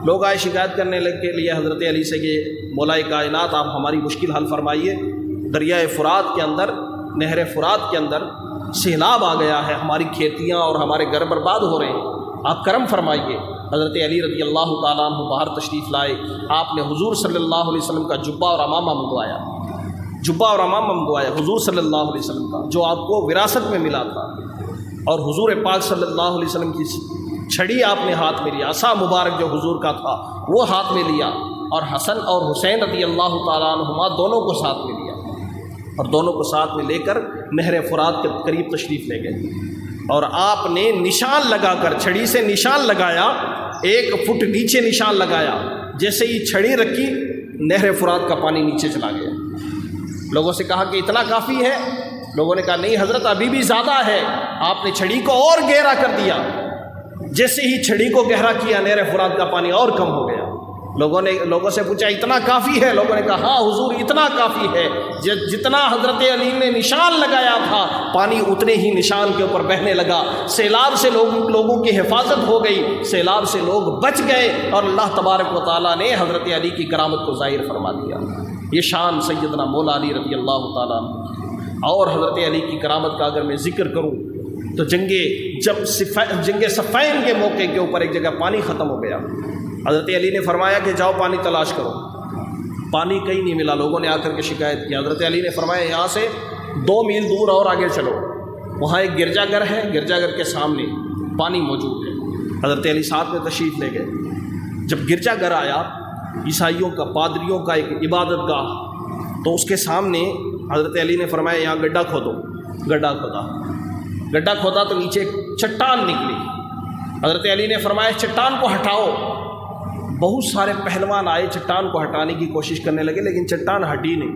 لوگ آئے شکایت کرنے کے لیے حضرت علی سے کہ مولا کائنات آپ ہماری مشکل حل فرمائیے. دریائے فرات کے اندر, نہر فرات کے اندر سیلاب آ گیا ہے, ہماری کھیتیاں اور ہمارے گھر برباد ہو رہے ہیں, آپ کرم فرمائیے. حضرت علی رضی اللہ تعالیٰ عنہ باہر تشریف لائے. آپ نے حضور صلی اللہ علیہ وسلم کا جبہ اور عمامہ منگوایا, حضور صلی اللہ علیہ وسلم کا, جو آپ کو وراثت میں ملا تھا. اور حضور پاک صلی اللہ علیہ وسلم کی چھڑی آپ نے ہاتھ میں لیا, عصا مبارک جو حضور کا تھا وہ ہاتھ میں لیا, اور حسن اور حسین رضی اللہ تعالیٰ عنہما دونوں کو ساتھ میں لیا. اور دونوں کو ساتھ میں لے کر نہر فرات کے قریب تشریف لے گئے، اور آپ نے نشان لگا کر، چھڑی سے نشان لگایا، 1 فٹ نیچے نشان لگایا، جیسے ہی چھڑی رکھی نہر فرات کا پانی نیچے چلا گیا۔ لوگوں سے کہا کہ اتنا کافی ہے؟ لوگوں نے کہا نہیں حضرت، ابھی بھی زیادہ ہے۔ آپ نے چھڑی کو اور گہرا کر دیا، جیسے ہی چھڑی کو گہرا کیا نہر فرات کا پانی اور کم ہو گیا۔ لوگوں سے پوچھا اتنا کافی ہے؟ لوگوں نے کہا ہاں حضور اتنا کافی ہے، جتنا حضرت علی نے نشان لگایا تھا پانی اتنے ہی نشان کے اوپر بہنے لگا۔ سیلاب سے لوگوں کی حفاظت ہو گئی، سیلاب سے لوگ بچ گئے، اور اللہ تبارک و تعالیٰ نے حضرت علی کی کرامت کو ظاہر فرما دیا۔ یہ شان سیدنا مولا علی رضی اللہ تعالیٰ عنہ۔ اور حضرت علی کی کرامت کا اگر میں ذکر کروں تو جنگ صفین کے موقع کے اوپر ایک جگہ پانی ختم ہو گیا۔ حضرت علی نے فرمایا کہ جاؤ پانی تلاش کرو، پانی کہیں نہیں ملا۔ لوگوں نے آ کر کے شکایت کی، حضرت علی نے فرمایا یہاں سے 2 میل دور اور آگے چلو، وہاں ایک گرجا گھر ہے، گرجا گھر کے سامنے پانی موجود ہے۔ حضرت علی ساتھ میں تشریف لے گئے۔ جب گرجا گھر آیا، عیسائیوں کا، پادریوں کا ایک عبادت گاہ، تو اس کے سامنے حضرت علی نے فرمایا یہاں گڈھا کھودو۔ گڈھا کھودا تو نیچے ایک چٹان نکلی۔ حضرت علی نے فرمایا چٹان کو ہٹاؤ۔ بہت سارے پہلوان آئے، چٹان کو ہٹانے کی کوشش کرنے لگے، لیکن چٹان ہٹی نہیں۔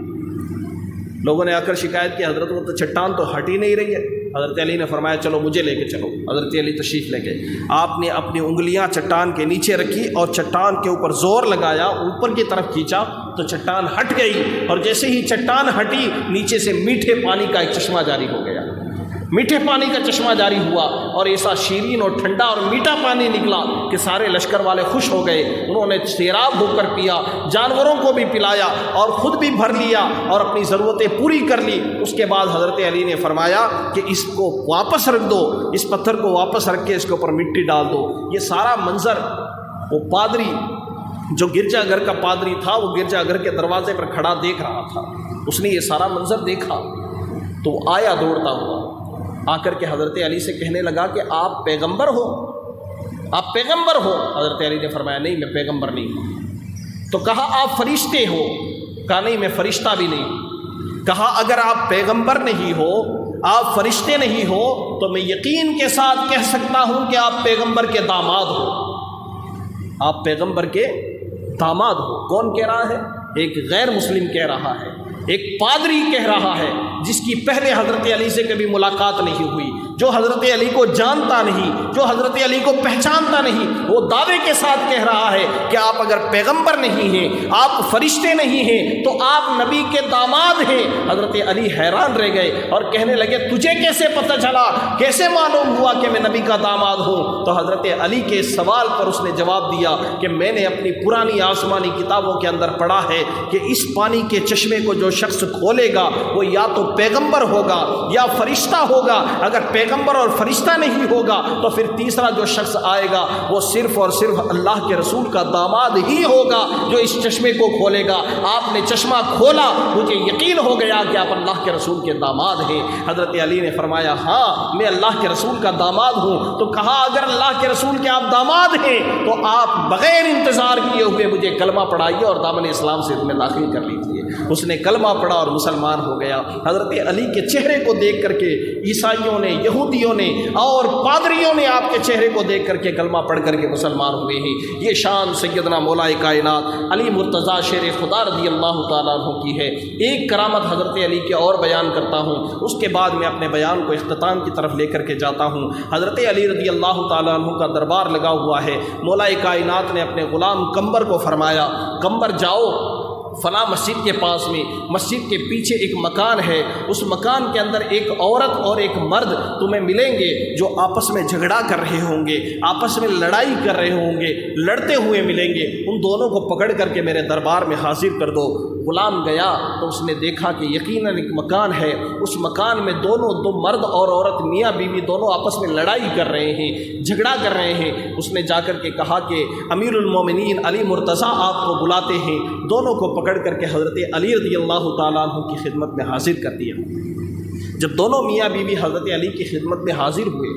لوگوں نے آ کر شکایت کی حضرت وہ تو چٹان تو ہٹ ہی نہیں رہی ہے۔ حضرت علی نے فرمایا چلو مجھے لے کے چلو۔ حضرت علی تشریف لے گئے۔ آپ نے اپنی انگلیاں چٹان کے نیچے رکھی اور چٹان کے اوپر زور لگایا، اوپر کی طرف کھینچا تو چٹان ہٹ گئی، اور جیسے ہی چٹان ہٹی نیچے سے میٹھے پانی کا ایک چشمہ جاری ہو گیا۔ میٹھے پانی کا چشمہ جاری ہوا، اور ایسا شیرین اور ٹھنڈا اور میٹھا پانی نکلا کہ سارے لشکر والے خوش ہو گئے۔ انہوں نے سیراب ہو کر پیا، جانوروں کو بھی پلایا اور خود بھی بھر لیا اور اپنی ضرورتیں پوری کر لی۔ اس کے بعد حضرت علی نے فرمایا کہ اس کو واپس رکھ دو، اس پتھر کو واپس رکھ کے اس کے اوپر مٹی ڈال دو۔ یہ سارا منظر وہ پادری جو گرجا گھر کا پادری تھا، وہ گرجا گھر کے دروازے پر کھڑا دیکھ رہا تھا۔ اس نے یہ سارا منظر دیکھا تو آیا دوڑتا ہوا، آ کر کے حضرت علی سے کہنے لگا کہ آپ پیغمبر ہو، آپ پیغمبر ہو؟ حضرت علی نے فرمایا نہیں میں پیغمبر نہیں ہوں۔ تو کہا آپ فرشتے ہو؟ کہا نہیں میں فرشتہ بھی نہیں ہوں۔ کہا اگر آپ پیغمبر نہیں ہو، آپ فرشتے نہیں ہو، تو میں یقین کے ساتھ کہہ سکتا ہوں کہ آپ پیغمبر کے داماد ہو۔ آپ پیغمبر کے داماد ہو۔ کون کہہ رہا ہے؟ ایک غیر مسلم کہہ رہا ہے، ایک پادری کہہ رہا ہے جس کی پہلے حضرت علی سے کبھی ملاقات نہیں ہوئی، جو حضرت علی کو جانتا نہیں، جو حضرت علی کو پہچانتا نہیں، وہ دعوے کے ساتھ کہہ رہا ہے کہ آپ اگر پیغمبر نہیں ہیں، آپ فرشتے نہیں ہیں، تو آپ نبی کے داماد ہیں۔ حضرت علی حیران رہ گئے اور کہنے لگے تجھے کیسے پتہ چلا، کیسے معلوم ہوا کہ میں نبی کا داماد ہوں؟ تو حضرت علی کے سوال پر اس نے جواب دیا کہ میں نے اپنی پرانی آسمانی کتابوں کے اندر پڑھا ہے کہ اس پانی کے چشمے کو جو شخص کھولے گا وہ یا تو پیغمبر ہوگا یا فرشتہ ہوگا۔ اگر پیغمبر اور فرشتہ نہیں ہوگا تو پھر تیسرا جو شخص آئے گا وہ صرف اور صرف اللہ کے رسول کا داماد ہی ہوگا جو اس چشمے کو کھولے گا۔ آپ نے چشمہ کھولا، مجھے یقین ہو گیا کہ آپ اللہ کے رسول کے داماد ہیں۔ حضرت علی نے فرمایا ہاں میں اللہ کے رسول کا داماد ہوں۔ تو کہا اگر اللہ کے رسول کے آپ داماد ہیں تو آپ بغیر انتظار کیے ہوئے مجھے کلمہ پڑھائیے اور دامن اسلام سے میں داخل کر لیجیے۔ اس نے کلمہ پڑھا اور مسلمان ہو گیا۔ حضرت علی کے چہرے کو دیکھ کر کے عیسائیوں نے، یہودیوں نے اور پادریوں نے آپ کے چہرے کو دیکھ کر کے کلمہ پڑھ کر کے مسلمان ہوئے ہیں۔ یہ شان سیدنا مولا کائنات علی مرتضیٰ شیر خدا رضی اللہ تعالیٰ عنہ کی ہے۔ ایک کرامت حضرت علی کے اور بیان کرتا ہوں، اس کے بعد میں اپنے بیان کو اختتام کی طرف لے کر کے جاتا ہوں۔ حضرت علی رضی اللہ تعالیٰ عنہ کا دربار لگا ہوا ہے۔ مولا کائنات نے اپنے غلام قمبر کو فرمایا قمبر جاؤ فلاں مسجد کے پاس میں، مسجد کے پیچھے ایک مکان ہے، اس مکان کے اندر ایک عورت اور ایک مرد تمہیں ملیں گے جو آپس میں جھگڑا کر رہے ہوں گے، آپس میں لڑائی کر رہے ہوں گے، لڑتے ہوئے ملیں گے۔ ان دونوں کو پکڑ کر کے میرے دربار میں حاضر کر دو۔ غلام گیا تو اس نے دیکھا کہ یقیناً ایک مکان ہے، اس مکان میں دو مرد اور عورت میاں بیوی دونوں آپس میں لڑائی کر رہے ہیں، جھگڑا کر رہے ہیں۔ اس نے جا کر کے کہا کہ امیر المومنین علی مرتضیٰ آپ کو بلاتے ہیں۔ دونوں کو پکڑ کر کے حضرت علی رضی اللہ تعالیٰ عنہ کی خدمت میں حاضر کر دیا۔ جب دونوں میاں بیوی حضرت علی کی خدمت میں حاضر ہوئے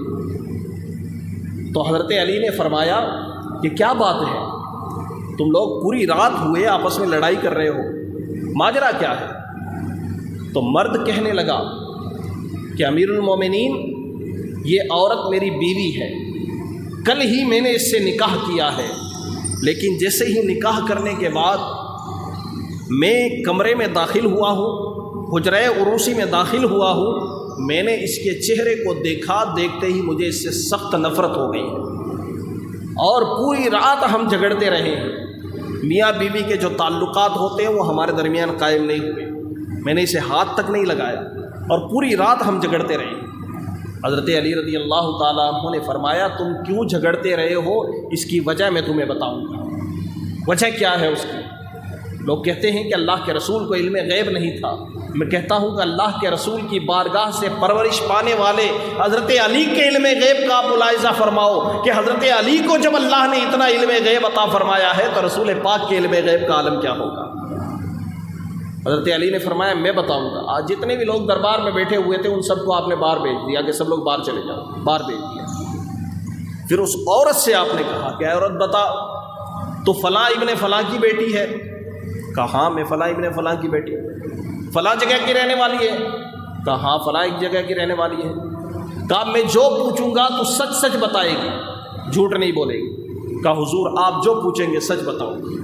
تو حضرت علی نے فرمایا کہ کیا بات ہے، تم لوگ پوری رات ہوئے آپس میں لڑائی کر رہے ہو، ماجرا کیا ہے؟ تو مرد کہنے لگا کہ امیر المومنین یہ عورت میری بیوی ہے، کل ہی میں نے اس سے نکاح کیا ہے، لیکن جیسے ہی نکاح کرنے کے بعد میں کمرے میں داخل ہوا ہوں، حجرہ عروسی میں داخل ہوا ہوں، میں نے اس کے چہرے کو دیکھا، دیکھتے ہی مجھے اس سے سخت نفرت ہو گئی اور پوری رات ہم جھگڑتے رہے ہیں۔ میاں بیوی کے جو تعلقات ہوتے ہیں وہ ہمارے درمیان قائم نہیں ہوئے، میں نے اسے ہاتھ تک نہیں لگایا اور پوری رات ہم جھگڑتے رہے۔ حضرت علی رضی اللہ تعالیٰ عنہ نے فرمایا تم کیوں جھگڑتے رہے ہو، اس کی وجہ میں تمہیں بتاؤں گا۔ وجہ کیا ہے اس کی؟ لوگ کہتے ہیں کہ اللہ کے رسول کو علم غیب نہیں تھا، میں کہتا ہوں کہ اللہ کے رسول کی بارگاہ سے پرورش پانے والے حضرت علی کے علم غیب کا آپ ملاحظہ فرماؤ کہ حضرت علی کو جب اللہ نے اتنا علم غیب عطا فرمایا ہے تو رسول پاک کے علم غیب کا عالم کیا ہوگا۔ حضرت علی نے فرمایا میں بتاؤں گا۔ آج جتنے بھی لوگ دربار میں بیٹھے ہوئے تھے ان سب کو آپ نے باہر بھیج دیا کہ سب لوگ باہر چلے جاؤ، باہر بھیج دیا۔ پھر اس عورت سے آپ نے کہا کہ عورت بتا تو فلاں ابن فلاں کی بیٹی ہے؟ کہا ہاں میں فلاں ابن فلاں کی بیٹی ہوں۔ فلاں جگہ کی رہنے والی ہے؟ کہا ہاں فلاں ایک جگہ کی رہنے والی ہے۔ کہا میں جو پوچھوں گا تو سچ سچ بتائے گی، جھوٹ نہیں بولے گی۔ کہا حضور آپ جو پوچھیں گے سچ بتاؤ گی۔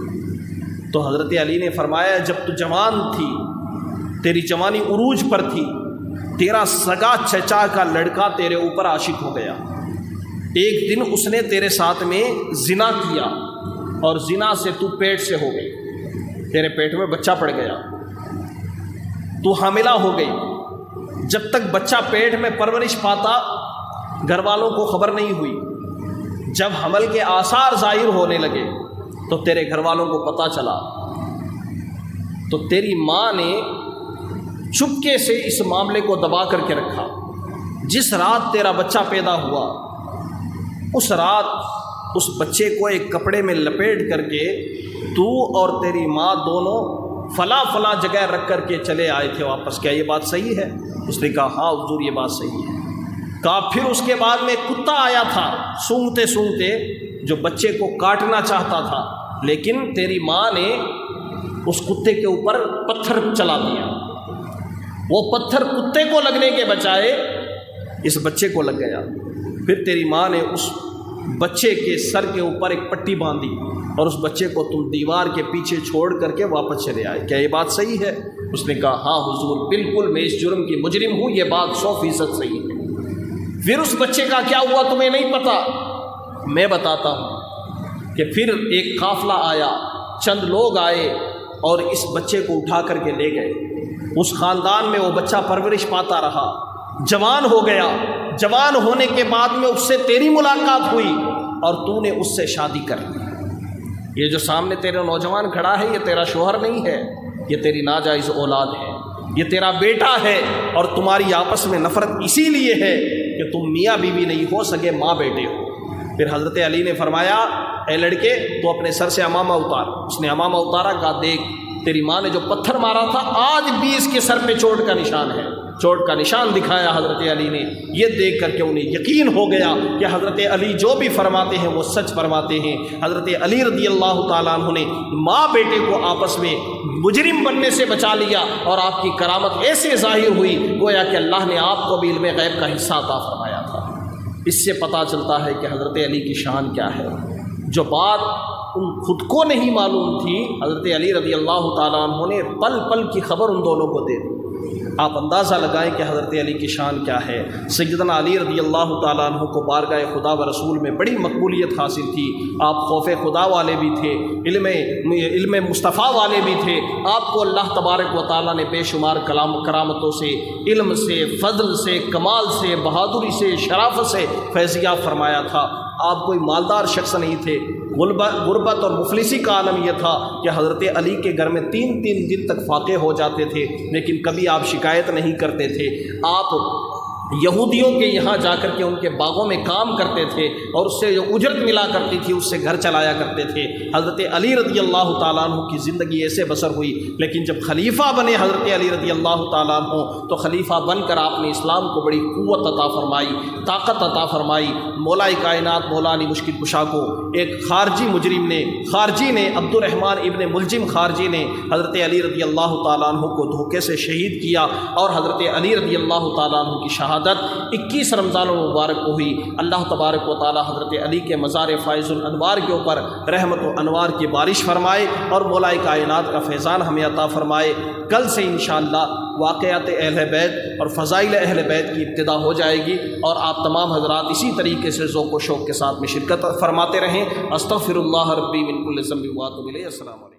تو حضرت علی نے فرمایا جب تو جوان تھی، تیری جوانی عروج پر تھی، تیرا سگا چچا کا لڑکا تیرے اوپر عاشق ہو گیا، ایک دن اس نے تیرے ساتھ میں زنا کیا اور زنا سے تو پیٹ سے ہو گئی، تیرے پیٹ میں بچہ پڑ گیا، تو حاملہ ہو گئی۔ جب تک بچہ پیٹ میں پرورش پاتا گھر والوں کو خبر نہیں ہوئی، جب حمل کے آثار ظاہر ہونے لگے تو تیرے گھر والوں کو پتہ چلا، تو تیری ماں نے چپکے سے اس معاملے کو دبا کر کے رکھا۔ جس رات تیرا بچہ پیدا ہوا اس رات اس بچے کو ایک کپڑے میں لپیٹ کر کے تو اور تیری ماں دونوں فلاں جگہ رکھ کر کے چلے آئے تھے واپس، کیا یہ بات صحیح ہے؟ اس نے کہا ہاں حضور یہ بات صحیح ہے۔ کہا پھر اس کے بعد میں کتا آیا تھا سونگتے سونگتے جو بچے کو کاٹنا چاہتا تھا، لیکن تیری ماں نے اس کتے کے اوپر پتھر چلا دیا، وہ پتھر کتے کو لگنے کے بجائے اس بچے کو لگ گیا۔ پھر تیری ماں نے اس بچے کے سر کے اوپر ایک پٹی باندھی اور اس بچے کو تم دیوار کے پیچھے چھوڑ کر کے واپس چلے آئے، کیا یہ بات صحیح ہے؟ اس نے کہا ہاں حضور بالکل میں اس جرم کی مجرم ہوں، یہ بات 100% صحیح ہے۔ پھر اس بچے کا کیا ہوا تمہیں نہیں پتا، میں بتاتا ہوں کہ پھر ایک قافلہ آیا، چند لوگ آئے اور اس بچے کو اٹھا کر کے لے گئے۔ اس خاندان میں وہ بچہ پرورش پاتا رہا، جوان ہو گیا، جوان ہونے کے بعد میں اس سے تیری ملاقات ہوئی اور تو نے اس سے شادی کر لی۔ یہ جو سامنے تیرا نوجوان کھڑا ہے یہ تیرا شوہر نہیں ہے، یہ تیری ناجائز اولاد ہے، یہ تیرا بیٹا ہے، اور تمہاری آپس میں نفرت اسی لیے ہے کہ تم میاں بیوی نہیں ہو سکے، ماں بیٹے ہو۔ پھر حضرت علی نے فرمایا اے لڑکے تو اپنے سر سے امامہ اتار۔ اس نے امامہ اتارا، کہا دیکھ تیری ماں نے جو پتھر مارا تھا آج بھی اس کے سر پہ چوٹ کا نشان ہے۔ چوٹ کا نشان دکھایا حضرت علی نے، یہ دیکھ کر کے انہیں یقین ہو گیا کہ حضرت علی جو بھی فرماتے ہیں وہ سچ فرماتے ہیں۔ حضرت علی رضی اللہ تعالیٰ عنہ نے ماں بیٹے کو آپس میں مجرم بننے سے بچا لیا اور آپ کی کرامت ایسے ظاہر ہوئی گویا کہ اللہ نے آپ کو بھی علم غیب کا حصہ عطا فرمایا تھا۔ اس سے پتہ چلتا ہے کہ حضرت علی کی شان کیا ہے۔ جو بات ان خود کو نہیں معلوم تھی حضرت علی رضی اللہ تعالیٰ عنہ نے پل پل کی خبر ان دونوں کو دے دی۔ آپ اندازہ لگائیں کہ حضرت علی کی شان کیا ہے۔ سیدنا علی رضی اللہ تعالیٰ عنہ کو بارگاہ خدا و رسول میں بڑی مقبولیت حاصل تھی۔ آپ خوف خدا والے بھی تھے، علم مصطفیٰ والے بھی تھے۔ آپ کو اللہ تبارک و تعالیٰ نے بے شمار کرامتوں سے، علم سے، فضل سے، کمال سے، بہادری سے، شرافت سے فیضیاب فرمایا تھا۔ آپ کوئی مالدار شخص نہیں تھے۔ غربت اور مفلسی کا عالم یہ تھا کہ حضرت علی کے گھر میں 3 دن تک فاقے ہو جاتے تھے، لیکن کبھی آپ شکایت نہیں کرتے تھے۔ آپ یہودیوں کے یہاں جا کر کے ان کے باغوں میں کام کرتے تھے اور اس سے جو اجرت ملا کرتی تھی اس سے گھر چلایا کرتے تھے۔ حضرت علی رضی اللہ تعالیٰ عنہ کی زندگی ایسے بسر ہوئی، لیکن جب خلیفہ بنے حضرت علی رضی اللہ تعالیٰ عنہ تو خلیفہ بن کر آپ نے اسلام کو بڑی قوت عطا فرمائی، طاقت عطا فرمائی۔ مولا کائنات مولا علی مشکل کشا کو ایک خارجی نے عبد الرحمن ابن ملجم خارجی نے حضرت علی رضی اللہ تعالیٰ عنہ کو دھوکے سے شہید کیا، اور حضرت علی رضی اللہ تعالیٰ عنہ کی شہادت 21 رمضان المبارک کو ہوئی۔ اللہ تبارک و تعالی حضرت علی کے مزار فائز الانوار کے اوپر رحمت و انوار کی بارش فرمائے اور مولا کائنات کا فیضان ہمیں عطا فرمائے۔ کل سے انشاءاللہ واقعات اہل بیت اور فضائل اہل بیت کی ابتدا ہو جائے گی، اور آپ تمام حضرات اسی طریقے سے ذوق و شوق کے ساتھ میں شرکت فرماتے رہیں۔ استغفر اللہ ربی من کل ذنب واتوب الیہ۔ السلام علیکم۔